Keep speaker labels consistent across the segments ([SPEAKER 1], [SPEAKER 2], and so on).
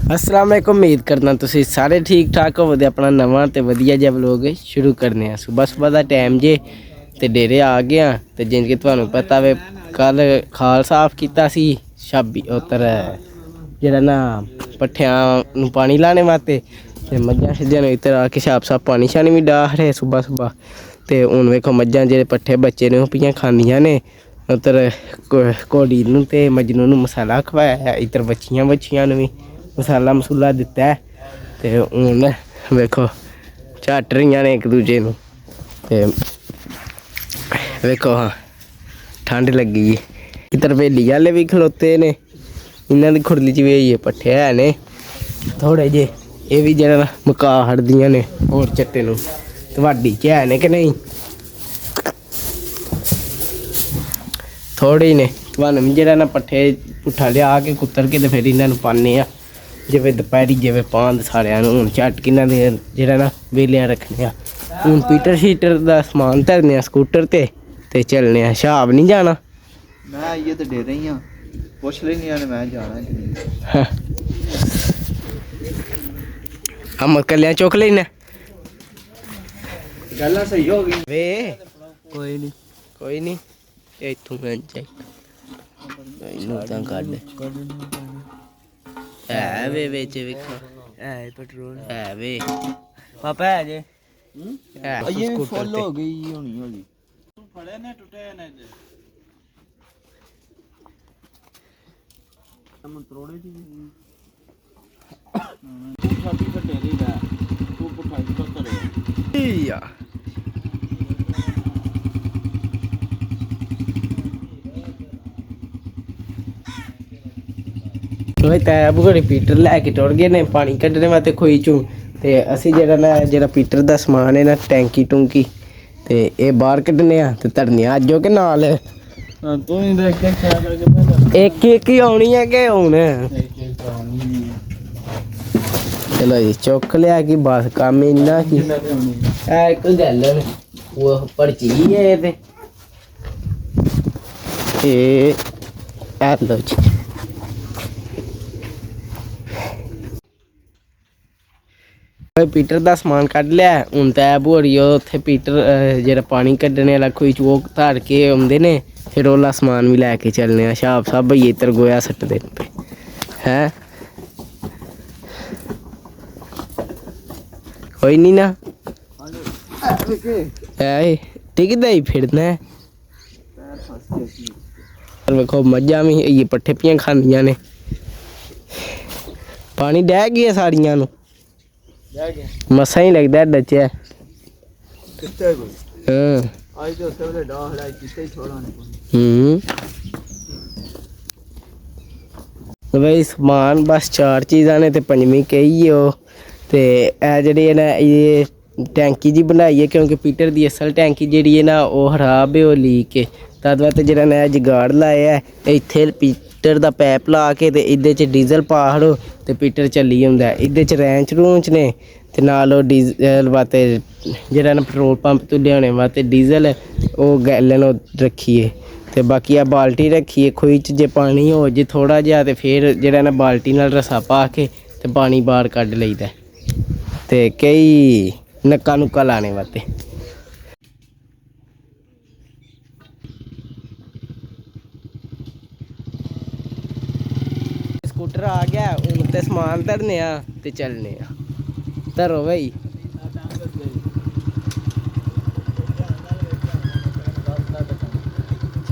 [SPEAKER 1] अस्सलाम वालेकुम। उम्मीद करना तुसीं सारे ठीक ठाक होवोगे। अपना नवां ते वधिया जिहा व्लॉग शुरू करने आ। सुबह सुबह दा टाइम जे ते डेरे आ गए आ ते जिंज कि तुहानूं पता वे कल खाल साफ कीता सी छाबी उतर जेह्ड़ा ना पट्ठियां नूं पानी लाने वास्ते ते मज्झां शज्जां नूं इधर आके साफ पानी शानी भी डाह रहे सुबह सुबह। ते हुण वेखो मज्झां जेह्ड़े पट्ठे बच्चे ने ओह् पियां खांदियां ने। उधर घोड़ी नूं ते मजनू नूं मसाला खवाया, इधर बच्छियां नूं भी मसाला मसूला दिता है। ते हून वेखो झट रहियां ने एक दूजे नूं ते वेखो हाँ ठंड लगी है। इधर बेली आह्ले भी खलोते ने, इन्हां दी खुरली च भी पट्ठे है ने थोड़े जे। ये भी जेह्ड़ा मका हटदियां ने होर चट्टे नूं। तुहाडी च है ने कि नहीं? थोड़े ही ने। तुहानूं भी जेह्ड़ा ना पट्ठे पुट्ठा लिया के कुतर के ते फिर इन्हां नूं पान्ने आ। जिवें दपैहरी जिवें पांद सारिਆਂ ਨੂੰ ਹੁਣ ਝੱਟ ਕਿੰਨਾ ਦੇ ਜਿਹੜਾ ਨਾ ਵੇਲਿਆਂ ਰੱਖਣੇ ਆ। ਹੁਣ ਪੀਟਰ ਸ਼ੀਟਰ ਦਾ ਸਮਾਨ ਧਰਨੇ ਆ ਸਕੂਟਰ ਤੇ ਚੱਲਨੇ ਆ। ਸ਼ਾਬ ਨਹੀਂ ਜਾਣਾ?
[SPEAKER 2] ਮੈਂ ਆਈਏ ਤੇ ਡੇਰੇ ਹੀ ਆ, ਪੁੱਛ ਲੈਣੀ ਆ ਮੈਂ ਜਾਣਾ ਕਿ ਨਹੀਂ।
[SPEAKER 1] ਅਮਰ ਕੱਲਿਆਂ ਚੁੱਕ ਲੈਣਾ।
[SPEAKER 2] ਗੱਲਾਂ ਸਹੀ ਹੋ ਗਈ
[SPEAKER 1] ਵੇ
[SPEAKER 2] ਕੋਈ
[SPEAKER 1] ਨਹੀਂ ਇੱਥੋਂ ਮੈਂ ਚੱਕ ਇਹਨੂੰ ਤਾਂ ਕੱਢ ਹੈ ਵੇ ਵਿੱਚ ਵੇਖੋ
[SPEAKER 2] ਹੈ ਪੈਟਰੋਲ
[SPEAKER 1] ਹੈ ਵੇ
[SPEAKER 2] ਪਾਪਾ ਹੈ ਜੇ
[SPEAKER 1] ਹੈ
[SPEAKER 2] ਇਹ
[SPEAKER 1] ਸਕੂਟਰ
[SPEAKER 2] ਫੁੱਲ
[SPEAKER 1] ਤੇ।
[SPEAKER 2] ਹੋ ਗਈ ਹੋਣੀ ਫੜੇ ਨੇ ਟੁੱਟੇ ਨੇ ਤਮ ਤਰੋੜੇ ਦੀ ਸਾਡੀ ਘਟੇਰੀ ਦਾ ਤੂੰ ਪੁੱਠਾਈ ਤੋਂ ਕਰੇ
[SPEAKER 1] ਯਾ ਤੈਬ ਘੜੀ ਪੀਟਰ ਲੈ ਕੇ ਟੁਰ ਗਏ ਨੇ ਪਾਣੀ ਕੱਢਣੇ ਵਾਸਤੇ ਖੋਈ ਚੋਂ। ਤੇ ਅਸੀਂ ਜਿਹੜਾ ਪੀਟਰ ਦਾ ਸਮਾਨ ਹੈ ਨਾ ਟੈਂਕੀ ਟੂੰਕੀ ਤੇ ਇਹ ਬਾਹਰ ਕੱਢਨੇ ਆ ਤੇ ਧਰਨੇ ਆ ਅੱਜੋ ਕੇ ਨਾਲ।
[SPEAKER 2] ਤੂੰ ਹੀ ਦੇਖ ਕੇ ਖਿਆ ਕਰਕੇ
[SPEAKER 1] ਇੱਕ ਇੱਕ ਹੀ ਆਉਣੀ ਹੈ ਕਿ ਹੁਣ ਚਲੋ ਜੀ ਚੁੱਕ ਲਿਆ ਕਿ ਬਸ ਕੰਮ ਇੰਨਾ ਕੀ ਹੈ। ਇੱਕ ਗੱਲ ਉਹ ਪਰਚੀ ਹੈ ਤੇ ਇਹ ਆ ਲੋ ਜੀ। ਪੀਟਰ ਦਾ ਸਮਾਨ ਕੱਢ ਲਿਆ। ਹੁਣ ਤੈਬ ਹੋ ਰਹੀ ਉੱਥੇ ਪੀਟਰ ਜਿਹੜਾ ਪਾਣੀ ਕੱਢਣੇ ਵਾਲਾ ਕੋਈ ਚੋਕ ਧਾਰ ਕੇ ਆਉਂਦੇ ਨੇ ਫਿਰ ਉਹਲਾ ਸਮਾਨ ਵੀ ਲੈ ਕੇ ਚੱਲਨੇ ਆ। ਸ਼ਾਬ ਸਭ ਬਈ ਇੱਧਰ ਗੋਇਆ ਸੱਟਦੇ ਨੇ ਪਏ ਹੈ। ਕੋਈ ਨਹੀਂ ਨਾ ਐ ਟਿਕਦਾ ਹੀ ਫਿਰਨਾ। ਵੇਖੋ ਮੱਝਾਂ ਵੀ ਇਹ ਪੱਠੇ ਪੀਆਂ ਖਾਂਦੀਆਂ ਨੇ। ਪਾਣੀ ਡਹਿ ਗਿਆ ਸਾਰੀਆਂ ਨੂੰ ਮਸਾਂ ਹੀ ਲੱਗਦਾ ਡੱਚਿਆ।
[SPEAKER 2] ਕਿੱਥੇ ਕੋਈ
[SPEAKER 1] ਹਾਂ
[SPEAKER 2] ਅੱਜ ਤੇ ਉਸੇ ਵੇਲੇ ਡਾਹ ਹੜਾਈ ਕਿਤੇ ਛੋੜਾ ਨਹੀਂ
[SPEAKER 1] ਬਈ ਸਮਾਨ ਬਸ 4 ਚੀਜ਼ਾਂ ਨੇ ਤੇ ਪੰਜਵੀਂ ਕਹੀ ਉਹ ਤੇ ਇਹ ਜਿਹੜੀ ਹੈ ਨਾ ਇਹ ਟੈਂਕੀ ਜੀ ਬਣਾਈ ਹੈ ਕਿਉਂਕਿ ਪੀਟਰ ਦੀ ਅਸਲ ਟੈਂਕੀ ਜਿਹੜੀ ਹੈ ਨਾ ਉਹ ਖਰਾਬ ਹੈ, ਉਹ ਲੀਕ ਹੈ। ਤਦ ਵਾਸਤੇ ਜਿਹੜਾ ਨਾ ਜੁਗਾੜ ਲਾਇਆ ਇੱਥੇ ਪੀਟਰ ਦਾ ਪੈਪ ਲਾ ਕੇ ਤੇ ਇਹਦੇ 'ਚ ਡੀਜ਼ਲ ਪਾ ਹੜੋ ਤੇ ਪੀਟਰ ਚੱਲੀ ਜਾਂਦਾ। ਇਹਦੇ 'ਚ ਰੈਂਚ ਰੂੰਚ ਨੇ ਤੇ ਨਾਲ ਉਹ ਡੀਜ਼ਲ ਵਾਸਤੇ ਜਿਹੜਾ ਨਾ ਪੈਟਰੋਲ ਪੰਪ ਤੋਂ ਲਿਆਉਣੇ ਵਾਸਤੇ ਡੀਜ਼ਲ ਉਹ ਗੈਲਨ ਰੱਖੀਏ ਤੇ ਬਾਕੀ ਆ ਬਾਲਟੀ ਰੱਖੀਏ। ਖੂਹੀ 'ਚ ਜੇ ਪਾਣੀ ਹੋ ਜੇ ਥੋੜ੍ਹਾ ਜਿਹਾ ਤੇ ਫਿਰ ਜਿਹੜਾ ਨਾ ਬਾਲਟੀ ਨਾਲ ਰਸਾ ਪਾ ਕੇ ਤੇ ਪਾਣੀ ਬਾਹਰ ਕੱਢ ਲਈਦਾ ਤੇ ਕਈ ਨੱਕਾ ਨੁੱਕਾ ਲਾਣੇ ਵਾਸਤੇ। ਸਕੂਟਰ ਆ ਗਿਆ ਹੁਣ ਤੇ ਸਮਾਨ ਧਰਨੇ ਆ ਤੇ ਚੱਲਨੇ ਆ। ਧਰੋ ਬਈ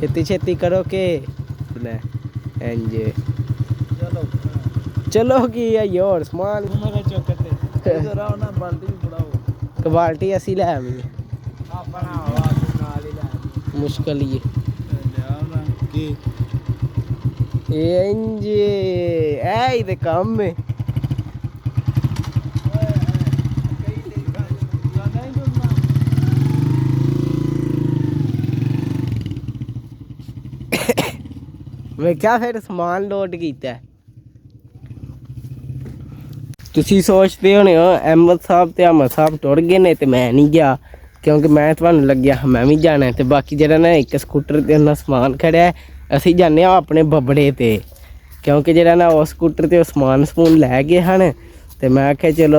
[SPEAKER 1] ਛੇਤੀ ਛੇਤੀ ਕਰੋ ਕਿ ਲੈ ਇੰਜ ਚਲੋ ਕੀ ਆ ਯਾਰ ਸਮਾਨ
[SPEAKER 2] ਮੇਰੇ ਚੌਕਤੇ ਜਰਾ ਨਾ ਬਾਲਟੀ ਵੀ ਫੜਾਓ।
[SPEAKER 1] ਬਾਲਟੀ ਅਸੀਂ ਲੈ ਆਵਾਂਗੇ
[SPEAKER 2] ਆਪਣਾ ਆਵਾਜ਼ ਨਾਲ ਹੀ ਲੈ
[SPEAKER 1] ਮੁਸ਼ਕਲ ਹੀ
[SPEAKER 2] ਲਿਆ ਕੀ
[SPEAKER 1] ਇਹ ਇੰਜ ਐ ਹੀ ਤੇ ਕੰਮ ਹੈ। ਵੇਖਿਆ ਫਿਰ ਸਮਾਨ ਲੋਡ ਕੀਤਾ। ਤੁਸੀਂ ਸੋਚਦੇ ਹੋਣੇ ਹੋ ਅਹਿਮਦ ਸਾਹਿਬ ਤੇ ਅਹਿਮਦ ਸਾਹਿਬ ਟੁਰ ਗਏ ਨੇ ਤੇ ਮੈਂ ਨਹੀਂ ਗਿਆ ਕਿਉਂਕਿ ਮੈਂ ਤੁਹਾਨੂੰ ਲੱਗਿਆ ਮੈਂ ਵੀ ਜਾਣਾ ਤੇ ਬਾਕੀ ਜਿਹੜਾ ਨਾ ਇੱਕ ਸਕੂਟਰ ਤੇ ਉਹਨਾਂ ਸਮਾਨ ਖੜਿਆ ਅਸੀਂ ਜਾਂਦੇ ਹਾਂ ਆਪਣੇ ਬੱਬੜੇ ਤੇ ਕਿਉਂਕਿ ਜਿਹੜਾ ਨਾ ਉਹ ਸਕੂਟਰ ਤੇ ਉਹ ਸਮਾਨ ਸਮੂਨ ਲੈ ਗਏ ਹਨ। ਤੇ ਮੈਂ ਆਖਿਆ ਚਲੋ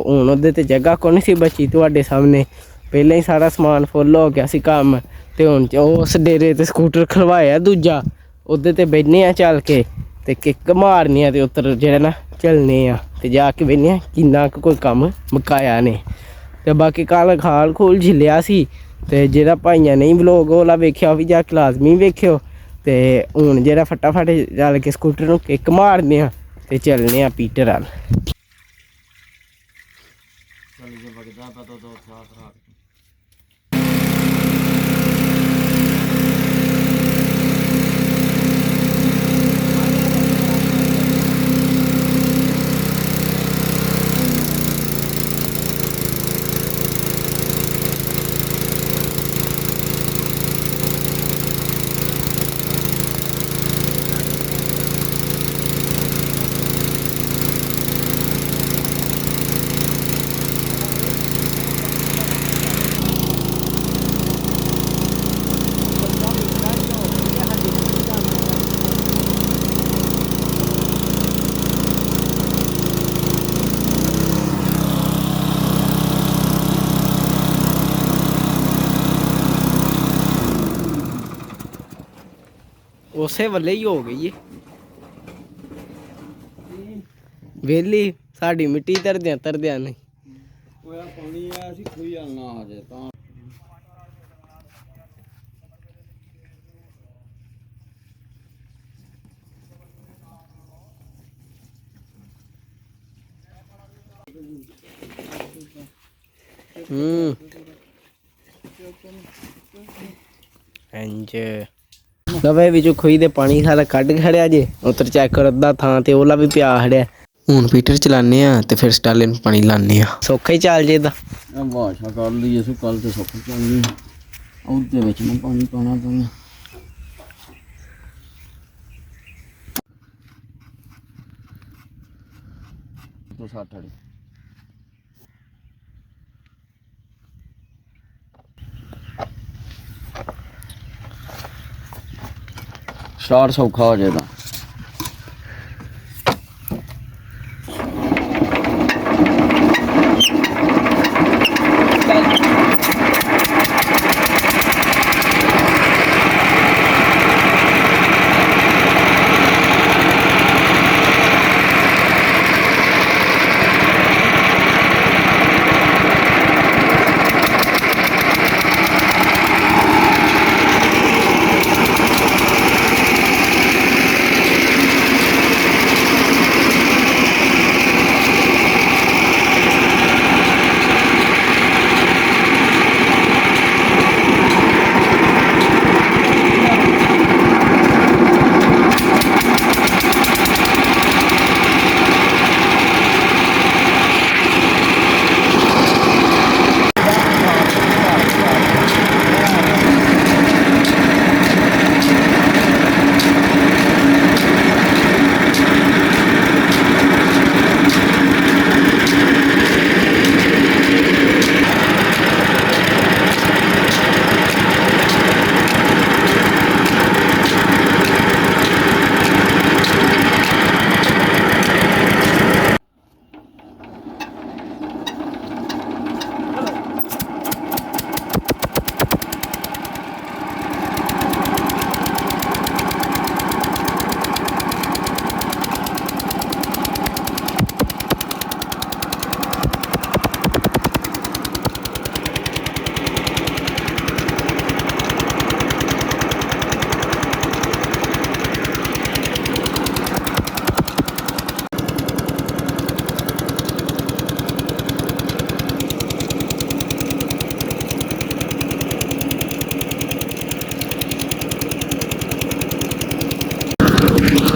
[SPEAKER 1] ਹੁਣ ਉਹਦੇ ਤੇ ਜਗ੍ਹਾ ਕੋਈ ਨਹੀਂ ਸੀ ਬਚੀ, ਤੁਹਾਡੇ ਸਾਹਮਣੇ ਪਹਿਲਾਂ ਹੀ ਸਾਰਾ ਸਮਾਨ ਫੁੱਲ ਹੋ ਗਿਆ ਸੀ ਕੰਮ। ਤੇ ਹੁਣ ਉਸ ਡੇਰੇ ਤੇ ਸਕੂਟਰ ਖਲਵਾਇਆ ਦੂਜਾ, ਉਹਦੇ ਤੇ ਬਹਿਨੇ ਆ ਚੱਲ ਕੇ ਤੇ ਕਿੱਕ ਮਾਰਨੀ ਆ ਤੇ ਉੱਤਰ ਜਿਹੜਾ ਨਾ ਚੱਲਨੇ ਆ ਤੇ ਜਾ ਕੇ ਬਹਿਨੇ ਆ ਕਿੰਨਾ ਕੁ ਕੋਈ ਕੰਮ ਮੁਕਾਇਆ ਨੇ। ਤੇ ਬਾਕੀ ਕੱਲ ਖਾਲ ਖੂਲ ਝਿੱਲਿਆ ਸੀ ਤੇ ਜਿਹੜਾ ਭਾਈਆਂ ਨਹੀਂ ਵਲੋਗ ਵਾਲਾ ਵੇਖਿਆ ਉਹ ਵੀ ਜਾ ਕੇ ਲਾਜ਼ਮੀ ਵੇਖਿਓ। ਤੇ ਹੁਣ ਜਿਹੜਾ ਫਟਾਫਟ ਚੱਲ ਕੇ ਸਕੂਟਰ ਨੂੰ ਕਿੱਕ ਮਾਰਨੇ ਆ ਤੇ ਚੱਲਨੇ ਆ ਪੀਟਰ ਵੱਲ। ਉਸੇ ਵੱਲੇ ਹੀ ਹੋ ਗਈ ਏ ਵੇਲੀ ਸਾਡੀ ਮਿੱਟੀ ਤਰਦਿਆਂ ਨਹੀਂ
[SPEAKER 3] ਹੋਇਆ ਪਾਣੀ ਆਇਆ ਸੀ ਕੋਈ ਹਾਲ ਨਾ ਆ ਜਾਏ ਤਾਂ
[SPEAKER 1] ਇੰਜ ਲਵੇ ਵਿੱਚੋਂ ਖੂਹੀ ਦੇ ਪਾਣੀ ਸਾਰਾ ਕੱਢ ਖੜਿਆ ਜੇ ਉੱਤਰ ਚੈੱਕ ਕਰ ਅੱਧਾ ਥਾਂ ਤੇ ਉਹਲਾ ਵੀ ਪਿਆ ਖੜਿਆ। ਹੁਣ ਪੀਟਰ ਚਲਾਨੇ ਆ ਤੇ ਫਿਰ ਸਟਾਲੇ ਨੂੰ ਪਾਣੀ ਲਾਣੇ ਆ, ਸੌਖਾ ਹੀ ਚੱਲ ਜੇ ਦਾ
[SPEAKER 3] ਬਾਸ਼ਾ ਕਰ ਲਈ ਅਸੀਂ ਕੱਲ ਤੇ ਸੁੱਕ ਚੱਲਣੀ ਉਹਦੇ ਵਿੱਚ ਮੈਂ ਪਾਣੀ ਪਾਉਣਾ ਤਾਂ ਤੋਂ 60 ਅੜੀ ਸਟਾਰਟ ਸੌਖਾ ਹੋ ਜਾਏਗਾ।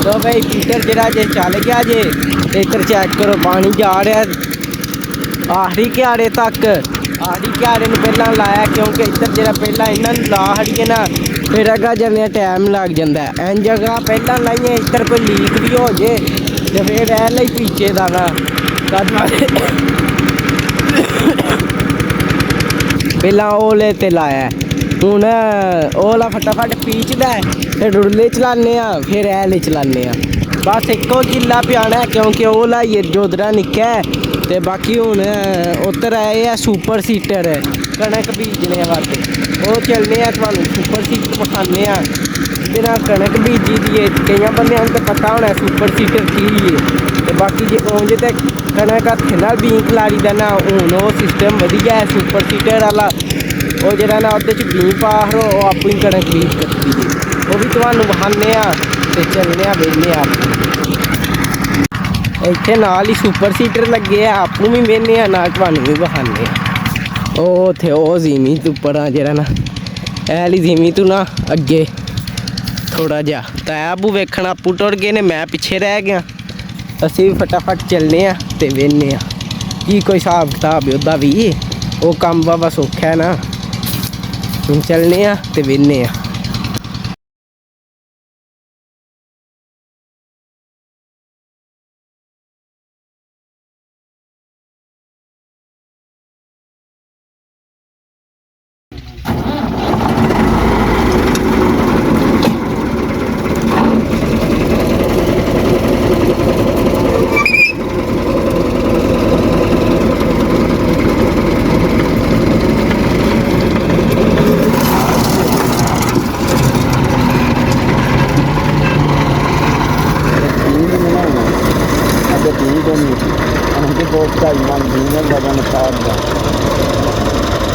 [SPEAKER 1] तो भाई पीटर जरा जे चल गया जे इधर चेक करो पानी जा रहा आखिरी क्यारे तक आखिरी क्यारे में पहला लाया क्योंकि इधर जरा पहला इन्होंने ला हड़िए ना फिर अगर जल्द टाइम लग जाता है इन जगह पहला लाइए इधर कोई लीक भी हो जाए तो फिर ऐ पीछे का ना पहला ओले ते लाया हूँ ओला फटाफट पीचदा है फिर रुले चलाने फिर ऐले चलाने ਬਸ ਇੱਕੋ ਕਿੱਲਾ ਪਿਆਣਾ ਕਿਉਂਕਿ ਉਹ ਲਾਈਏ ਜੋਦਰਾ ਨਿੱਕਾ ਹੈ ਤੇ ਬਾਕੀ ਹੁਣ ਉੱਤਰ ਆਏ ਆ ਸੁਪਰ ਸੀਟਰ ਕਣਕ ਬੀਜਣੇ ਵਾਸਤੇ। ਉਹ ਚੱਲਨੇ ਆ ਤੁਹਾਨੂੰ ਸੁਪਰ ਸੀਟਰ ਵਿਖਾਉਂਦੇ ਆ ਜਿਹਦੇ ਨਾਲ ਕਣਕ ਬੀਜੀ ਦੀ ਹੈ। ਕਈਆਂ ਬੰਦਿਆਂ ਨੂੰ ਤਾਂ ਪਤਾ ਹੋਣਾ ਸੁਪਰ ਸੀਟਰ ਕੀ ਹੈ ਤੇ ਬਾਕੀ ਜੇ ਉਂਝ ਤੇ ਕਣਕ ਹੱਥ ਨਾਲ ਬੀਜ ਖਲਾਰੀ ਦਾ ਨਾ, ਹੁਣ ਉਹ ਸਿਸਟਮ ਵਧੀਆ ਹੈ ਸੁਪਰ ਸੀਟਰ ਵਾਲਾ। ਉਹ ਜਿਹੜਾ ਨਾ ਉਹਦੇ 'ਚ ਬੀਜ ਪਾ ਹਰੋ ਉਹ ਆਪਣੀ ਕਣਕ ਬੀਜ ਕਰਦੀ ਹੈ। ਉਹ ਵੀ ਤੁਹਾਨੂੰ ਵਿਖਾਉਂਦੇ ਆ ਤੇ ਚੱਲਦੇ ਆ ਵੇਖਦੇ ਆ। ਇੱਥੇ ਨਾਲ ਹੀ ਸੁਪਰ ਸੀਟਰ ਲੱਗੇ ਆ, ਆਪੂ ਵੀ ਵੇਖਦੇ ਆ ਨਾਲ ਤੁਹਾਨੂੰ ਵੀ ਵਿਖਾਉਂਦੇ ਆ। ਉਹ ਉੱਥੇ ਉਹ ਜ਼ਮੀਨ ਤੋਂ ਉੱਪਰ ਆ ਜਿਹੜਾ ਨਾ ਇਹ ਵਾਲੀ ਜ਼ਮੀਨ ਤੋਂ ਨਾ ਅੱਗੇ ਥੋੜਾ ਜਿਹਾ ਤਾਂ ਆਬੂ ਵੇਖਣ ਆਪੂ ਟੁਰ ਗਏ ਨੇ, ਮੈਂ ਪਿੱਛੇ ਰਹਿ ਗਿਆ। ਅਸੀਂ ਵੀ ਫਟਾਫਟ ਚੱਲਨੇ ਆ ਤੇ ਵੇਖਦੇ ਆ ਕੀ ਕੋਈ ਹਿਸਾਬ ਕਿਤਾਬ ਉਹਦਾ ਵੀ। ਉਹ ਕੰਮ ਬਾਬਾ ਸੌਖਾ ਹੈ ਨਾ। ਹੁਣ ਚੱਲਨੇ ਆ ਤੇ ਵੇਖਦੇ ਆ।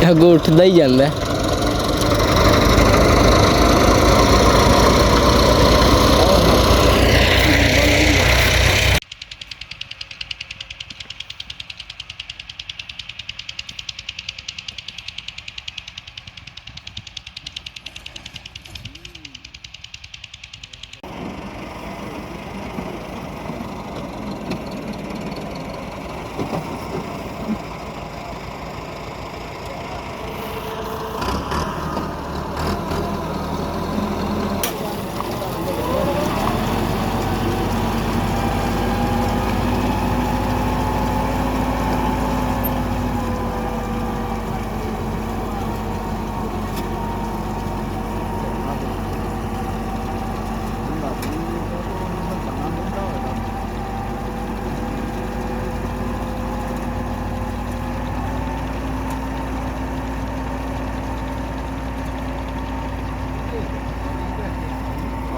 [SPEAKER 1] ਅੱਗੋਂ ਉੱਠਦਾ ਹੀ ਜਾਂਦਾ।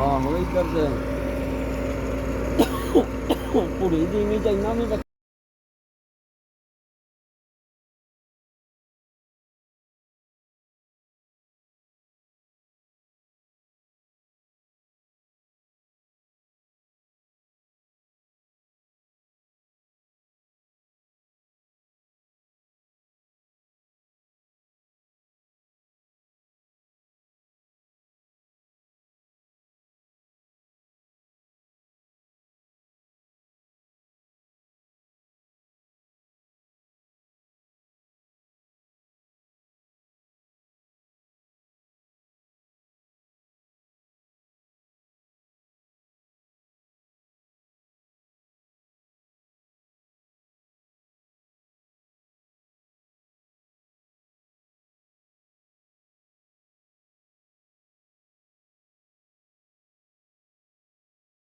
[SPEAKER 3] ਆਹੋ ਇੱਧਰ ਤੇ ਪੂਰੀ ਜੀਵੀ ਚਾਈਨਾ ਵੀ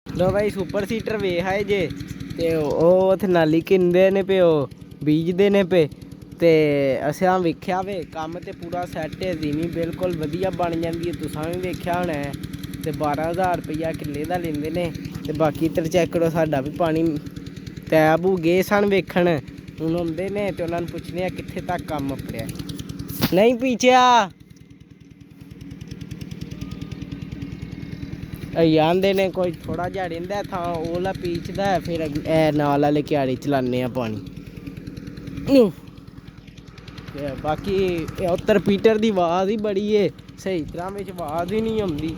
[SPEAKER 1] ਲੋ ਭਾਈ ਸੁਪਰ ਸੀਟਰ ਵੇਖ ਆਏ ਜੇ ਤੇ ਉਹ ਉੱਥੇ ਨਾਲੀ ਕਿੰਦੇ ਨੇ ਪਏ, ਉਹ ਬੀਜਦੇ ਨੇ ਪਏ ਤੇ ਅਸੀਂ ਵੇਖਿਆ ਵੇ ਕੰਮ ਤੇ ਪੂਰਾ ਸੈੱਟ ਹੈ। ਜ਼ਮੀਨ ਬਿਲਕੁਲ ਵਧੀਆ ਬਣ ਜਾਂਦੀ ਹੈ, ਤੁਸੀਂ ਵੀ ਵੇਖਿਆ ਹੋਣਾ ਹੈ। ਤੇ 12,000 ਰੁਪਈਆ ਕਿੱਲੇ ਦਾ ਲੈਂਦੇ ਨੇ ਤੇ ਬਾਕੀ ਇੱਧਰ ਚੈੱਕ ਕਰੋ ਸਾਡਾ ਵੀ ਪਾਣੀ ਟੈਬੂ ਗਏ ਸਨ ਵੇਖਣ। ਹੁਣ ਆਉਂਦੇ ਨੇ ਤੇ ਉਹਨਾਂ ਨੂੰ ਪੁੱਛਦੇ ਆ ਕਿੱਥੇ ਤੱਕ ਕੰਮ ਉਪੜਿਆ। ਨਹੀਂ ਪੀਛਿਆ ਆਂਦੇ ਨੇ ਕੋਈ ਥੋੜਾ ਜਿਹਾ ਰਹਿੰਦਾ ਥਾਂ ਉਹਲਾ ਪੀਚਦਾ ਫਿਰ ਇਹ ਨਾਲ ਵਾਲੇ ਕਿਆਰੀ ਚਲਾਉਂਦੇ ਆ ਪਾਣੀ। ਤੇ ਬਾਕੀ ਉੱਤਰ ਪੀਟਰ ਦੀ ਆਵਾਜ਼ ਹੀ ਬੜੀ ਏ, ਸਹੀ ਤਰ੍ਹਾਂ ਵਿੱਚ ਆਵਾਜ਼ ਹੀ ਨਹੀਂ ਆਉਂਦੀ।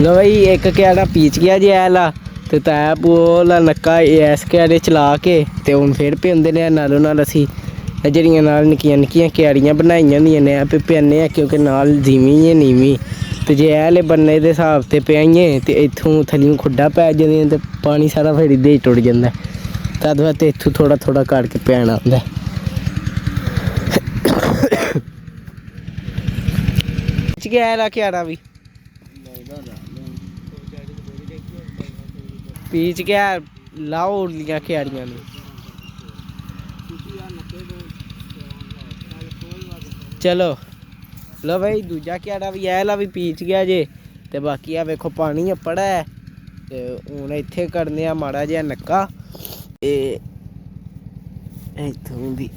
[SPEAKER 1] ਲੋ ਬਈ ਇੱਕ ਕਿਆਰਾ ਪੀਚ ਗਿਆ ਜੀ ਐਲਾ ਤੇ ਤੈਪ ਉਹਲਾ ਨੱਕਾ ਇਸ ਕਿਆਰੇ ਚਲਾ ਕੇ ਤੇ ਹੁਣ ਫਿਰ ਪਿਆਉਂਦੇ ਨੇ ਨਾਲੋਂ ਨਾਲ। ਅਸੀਂ ਜਿਹੜੀਆਂ ਨਾਲ ਨਿੱਕੀਆਂ ਨਿੱਕੀਆਂ ਕਿਆਰੀਆਂ ਬਣਾਈਆਂ ਹੁੰਦੀਆਂ ਨੇ ਆਪੇ ਪਿਆਉਂਦੇ ਆ ਕਿਉਂਕਿ ਨਾਲ ਧੀਮੀ ਹੈ ਨੀਵੀਂ। ਤੇ ਜੇ ਇਹ ਵਾਲੇ ਬੰਨੇ ਦੇ ਹਿਸਾਬ ਤੇ ਪਿਆਈਏ ਤੇ ਇੱਥੋਂ ਥੱਲਿਓਂ ਖੁੱਡਾ ਪੈ ਜਾਂਦੀਆਂ ਤੇ ਪਾਣੀ ਸਾਰਾ ਫਿਰ ਇੱਦਾਂ ਹੀ ਟੁੱਟ ਜਾਂਦਾ। ਤਦ ਵਾਸਤੇ ਇੱਥੋਂ ਥੋੜਾ ਥੋੜਾ ਕਰਕੇ ਪਿਆਣਾ ਹੁੰਦਾ। ਗਿਆ ਕਿਆਰਾ ਵੀ ਪੀਚ ਗਿਆ ਲਾਓ ਉਰਲੀਆਂ ਕਿਆਰੀਆਂ ਨੂੰ। ਚਲੋ ਲੋ ਭਾਈ ਦੂਜਾ ਕਿਆੜਾ ਵੀ ਐ ਲਾ ਵੀ ਪੀਚ ਗਿਆ ਜੇ। ਤੇ ਬਾਕੀ ਆ ਵੇਖੋ ਪਾਣੀ ਅੱਪੜਾ ਹੈ ਤੇ ਹੁਣ ਇੱਥੇ ਕਰਨੇ ਆ ਮਾੜਾ ਜਿਹਾ ਨੱਕਾ ਤੇ ਇੱਥੋਂ ਦੀ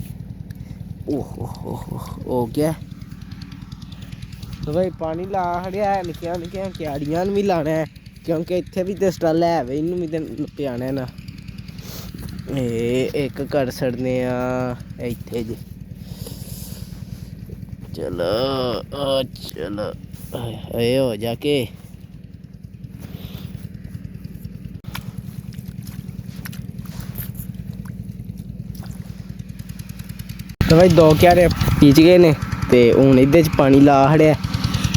[SPEAKER 1] ਹੋ ਗਿਆ। ਭਾਈ ਪਾਣੀ ਲਾ ਹੜਿਆ ਨਿੱਕੀਆਂ ਨਿੱਕੀਆਂ ਕਿਆੜੀਆਂ ਨੂੰ ਵੀ ਲਾਣਾ ਹੈ ਕਿਉਂਕਿ ਇੱਥੇ ਵੀ ਤੇ ਸਟਲ ਹੈ ਵੇ ਇਹਨੂੰ ਵੀ ਤੇ ਪਿਆਣਾ ਨਾ। ਇਹ ਇੱਕ ਕਰ ਛੱਡਨੇ ਆ ਇੱਥੇ ਜੀ। ਚਲੋ ਚਲੋ ਇਹ ਹੋ ਜਾ ਕੇ ਤਾਂ ਭਾਈ 2 ਕਿਆਰੇ ਪੀਚ ਗਏ ਨੇ ਤੇ ਹੁਣ ਇਹਦੇ 'ਚ ਪਾਣੀ ਲਾ ਹੜਿਆ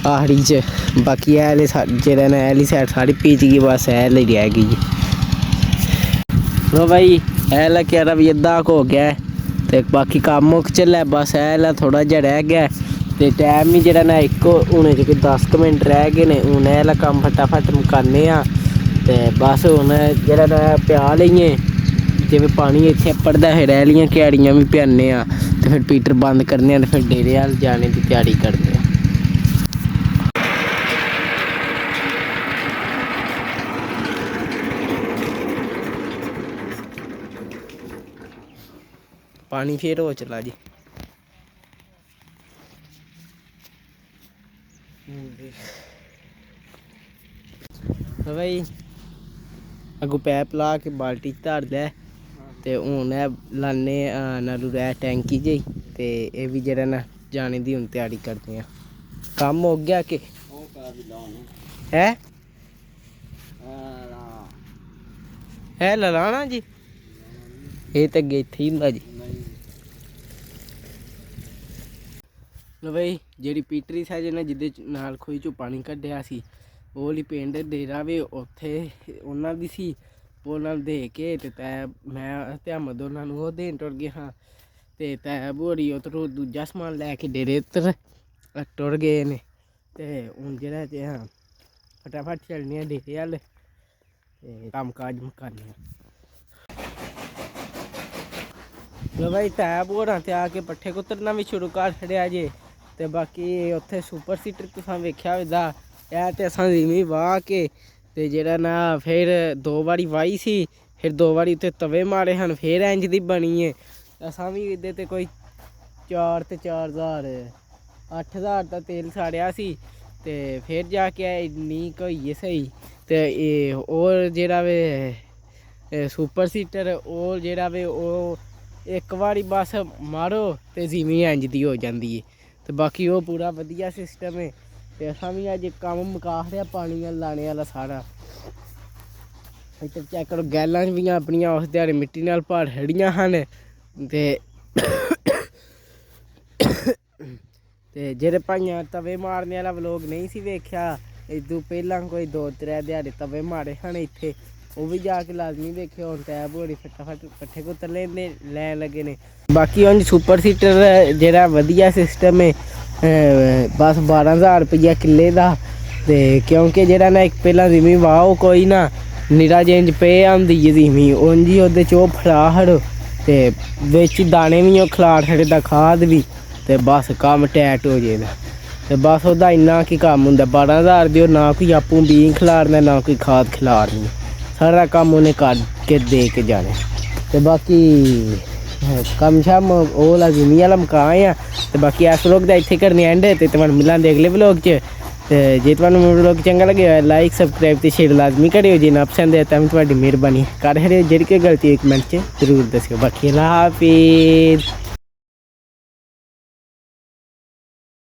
[SPEAKER 1] ਆਖਰੀ 'ਚ। ਬਾਕੀ ਇਹ ਵਾਲੇ ਜਿਹੜਾ ਨਾ ਇਹ ਵਾਲੀ ਸਾਈਡ ਸਾਰੀ ਪੀਚ ਗਈ ਬਸ ਇਹ ਲਈ ਰਹਿ ਗਈ ਜੀ। ਲੋ ਭਾਈ ਇਹ ਵਾਲਾ ਕਿਆਰਾ ਵੀ ਅੱਧਾ ਕੁ ਹੋ ਗਿਆ ਤੇ ਬਾਕੀ ਕੰਮ ਮੁੱਕ ਚੱਲਿਆ ਬਸ ਇਹ ਵਾਲਾ ਥੋੜ੍ਹਾ ਜਿਹਾ ਰਹਿ ਗਿਆ ਤੇ ਟਾਈਮ ਵੀ ਜਿਹੜਾ ਨਾ ਇੱਕੋ ਹੁਣ ਜੇ 10 ਕੁ ਮਿੰਟ ਰਹਿ ਗਏ ਨੇ। ਹੁਣ ਇਹ ਵਾਲਾ ਕੰਮ ਫਟਾਫਟ ਮੁਕਾਨੇ ਆ ਤੇ ਬਸ ਹੁਣ ਜਿਹੜਾ ਨਾ ਪਿਆ ਲਈਏ ਜਿਵੇਂ ਪਾਣੀ ਇੱਥੇ ਪੜਦਾ ਹੈ ਰਹਿ ਲੀਆਂ ਕਿਆੜੀਆਂ ਵੀ ਪਿਆਨੇ ਆ ਤੇ ਫਿਰ ਪੀਟਰ ਬੰਦ ਕਰਨੇ ਆ ਤੇ ਫਿਰ ਡੇਰੇ ਵੱਲ ਜਾਣੇ ਦੀ ਤਿਆਰੀ ਕਰਦੇ ਆ। ਪਾਣੀ ਫੇਰ ਹੋ ਚਲਾ ਜੀ। ਭਾਈ ਅੱਗੋਂ ਪੈਪ ਲਾ ਕੇ ਬਾਲਟੀ 'ਚ ਧਰ ਲੈ ਤੇ ਹੁਣ ਇਹ ਲਾਨੇ ਨਾਲੂ ਰਹਿ ਟੈਂਕੀ ਜਿਹੀ ਤੇ ਇਹ ਵੀ ਜਿਹੜਾ ਨਾ ਜਾਣੇ ਦੀ ਹੁਣ ਤਿਆਰੀ ਕਰਦੇ ਆ। ਕੰਮ ਹੋ ਗਿਆ ਕਿ ਹੈ ਲਾਣਾ ਜੀ। ਇਹ ਤਾਂ ਅੱਗੇ ਇੱਥੇ ਹੀ ਹੁੰਦਾ ਜੀ। ਲੋ ਬਈ ਜਿਹੜੀ ਪੀਟਰੀ ਸਾਜੇ ਨੇ ਜਿਹਦੇ ਨਾਲ ਖੂਹੀ ਚੋਂ ਪਾਣੀ ਕੱਢਿਆ ਸੀ ਉਹ ਵਾਲੀ ਪਿੰਡ ਡੇਰਾ ਵੇ ਉੱਥੇ ਉਹਨਾਂ ਦੀ ਸੀ। ਉਹਨਾਂ ਨੂੰ ਦੇ ਕੇ ਤੇ ਤੈ ਮੈਂ ਤੇ ਅਹਿਮਦ ਉਹਨਾਂ ਨੂੰ ਉਹ ਦੇਣ ਟੁਰ ਗਏ ਹਾਂ ਤੇ ਤੈ ਬੋਰੀ ਉੱਧਰੋਂ ਦੂਜਾ ਸਮਾਨ ਲੈ ਕੇ ਡੇਰੇ ਉੱਤਰ ਟੁਰ ਗਏ ਨੇ। ਤੇ ਹੁਣ ਜਿਹੜਾ ਤੇ ਹਾਂ ਫਟਾਫਟ ਚੱਲਣੇ ਆ ਡੇਰੇ ਵੱਲ ਤੇ ਕੰਮ ਕਾਜ ਮੁਕਾਨੇ ਆ। ਲੋ ਭਾਈ ਤੈ ਬੋਰਾਂ ਤੇ ਆ ਕੇ ਪੱਠੇ ਕੁਤਰਨਾ ਵੀ ਸ਼ੁਰੂ ਕਰ ਛੜਿਆ ਜੇ ਤੇ ਬਾਕੀ ਉੱਥੇ ਸੁਪਰ ਸੀਟਰ ਤੁਸੀਂ ਵੇਖਿਆ ਹੋਵੇਗਾ। ਇਹ ਤੇ ਅਸਾਂ ਜਿਵੇਂ ਵਾਹ ਕੇ ਤੇ ਜਿਹੜਾ ਨਾ ਫਿਰ 2 ਵਾਰੀ ਵਾਹੀ ਸੀ ਫਿਰ 2 ਵਾਰੀ ਉੱਤੇ ਤਵੇ ਮਾਰੇ ਹਨ ਫਿਰ ਇੰਜ ਦੀ ਬਣੀ ਹੈ। ਅਸਾਂ ਵੀ ਇਹਦੇ ਤੇ ਕੋਈ 4 ਤੇ 4000 8000 ਦਾ ਤੇਲ ਸਾੜਿਆ ਸੀ ਤੇ ਫਿਰ ਜਾ ਕੇ ਇੰਨੀ ਕੋਈ ਸਹੀ ਤੇ ਇਹ ਉਹ ਜਿਹੜਾ ਵੇ ਸੁਪਰ ਸੀਟਰ ਉਹ ਜਿਹੜਾ ਵੇ ਉਹ ਇੱਕ ਵਾਰੀ ਬਸ ਮਾਰੋ ਤੇ ਜਿਵੇਂ ਇੰਜ ਦੀ ਹੋ ਜਾਂਦੀ ਹੈ ਤੇ ਬਾਕੀ ਉਹ ਪੂਰਾ ਵਧੀਆ ਸਿਸਟਮ ਹੈ। ਤੇ ਅਸਾਂ ਵੀ ਅੱਜ ਕੰਮ ਮੁਕਾ ਰਿਹਾ ਪਾਣੀ ਲਾਣੇ ਵਾਲਾ ਸਾਰਾ। ਇੱਥੇ ਚੈੱਕ ਕਰੋ ਗੈਲਾਂ ਵੀ ਆਪਣੀਆਂ ਉਸ ਦਿਹਾੜੇ ਮਿੱਟੀ ਨਾਲ ਭਰ ਛੜੀਆਂ ਹਨ ਤੇ ਜਿਹੜੇ ਭਾਈਆਂ ਤਵੇ ਮਾਰਨੇ ਵਾਲਾ ਵਲੋਗ ਨਹੀਂ ਸੀ ਵੇਖਿਆ ਇਦੋਂ ਪਹਿਲਾਂ ਕੋਈ 2-3 ਦਿਹਾੜੇ ਤਵੇ ਮਾਰੇ ਹਨ ਇੱਥੇ ਉਹ ਵੀ ਜਾ ਕੇ ਲਾਜ਼ਮੀ ਵੇਖਿਓ। ਹੁਣ ਟੈਬ ਹੋਰੀ ਫਟਾਫਟ ਪੱਠੇ ਕੁਤਰ ਲੈਣ ਲੱਗੇ ਨੇ। ਬਾਕੀ ਉਂਝ ਸੁਪਰ ਸੀਟਰ ਜਿਹੜਾ ਵਧੀਆ ਸਿਸਟਮ ਹੈ ਬਸ 12000 ਰੁਪਈਆ ਕਿੱਲੇ ਦਾ ਤੇ ਕਿਉਂਕਿ ਜਿਹੜਾ ਨਾ ਇੱਕ ਪਹਿਲਾਂ ਜਿਵੇਂ ਵਾਹ ਕੋਈ ਨਾ ਨਿਰਾ ਚੇਂਜ ਪਏ ਆਉਂਦੀ ਹੈ ਜਿਵੇਂ ਉਂਝ ਹੀ ਉਹਦੇ 'ਚ ਉਹ ਫੜਾਹੜ ਤੇ ਵਿੱਚ ਦਾਣੇ ਵੀ ਉਹ ਖਿਲਾਰ ਛੱਡੇ ਦਾ ਖਾਦ ਵੀ ਤੇ ਬਸ ਕੰਮ ਟੈਟ ਹੋ ਜਾਏਗਾ ਤੇ ਬਸ ਉਹਦਾ ਇੰਨਾ ਕੀ ਕੰਮ ਹੁੰਦਾ। 12000 ਦਿਓ ਨਾ ਕੋਈ ਆਪੂ ਬੀਜ ਖਿਲਾਰਨਾ ਨਾ ਕੋਈ ਖਾਦ ਖਿਲਾਰਨੀ ਸਾਰਾ ਕੰਮ ਉਹਨੇ ਕਰ ਕੇ ਦੇ ਕੇ ਜਾਣਾ। ਤੇ ਬਾਕੀ ਕੰਮ ਸ਼ਾਮ ਉਹ ਲਾਜ਼ਮੀ ਵਾਲਾ ਮੁਕਾਏ ਆ ਤੇ ਬਾਕੀ ਇਸ ਵਲੋਗ ਦਾ ਇੱਥੇ ਕਰਨੇ ਐਂਡ ਤੇ ਤੁਹਾਨੂੰ ਮਿਲਾਂਗੇ ਅਗਲੇ ਵਲੋਗ 'ਚ। ਤੇ ਜੇ ਤੁਹਾਨੂੰ ਵਲੋਗ ਚੰਗਾ ਲੱਗਿਆ ਲਾਈਕ ਸਬਸਕ੍ਰਾਈਬ ਤੇ ਸ਼ੇਅਰ ਲਾਜ਼ਮੀ ਕਰਿਓ। ਜੇ ਨਾ ਪਸੰਦ ਹੈ ਤਾਂ ਤੁਹਾਡੀ ਮਿਹਰਬਾਨੀ ਕਰ ਹਰੇ ਜਿਹੜੀ ਕੋਈ ਗਲਤੀ ਇੱਕ ਮਿੰਟ 'ਚ ਜ਼ਰੂਰ ਦੱਸਿਓ। ਬਾਕੀ ਅੱਲਾ ਹਾਫਿਜ਼।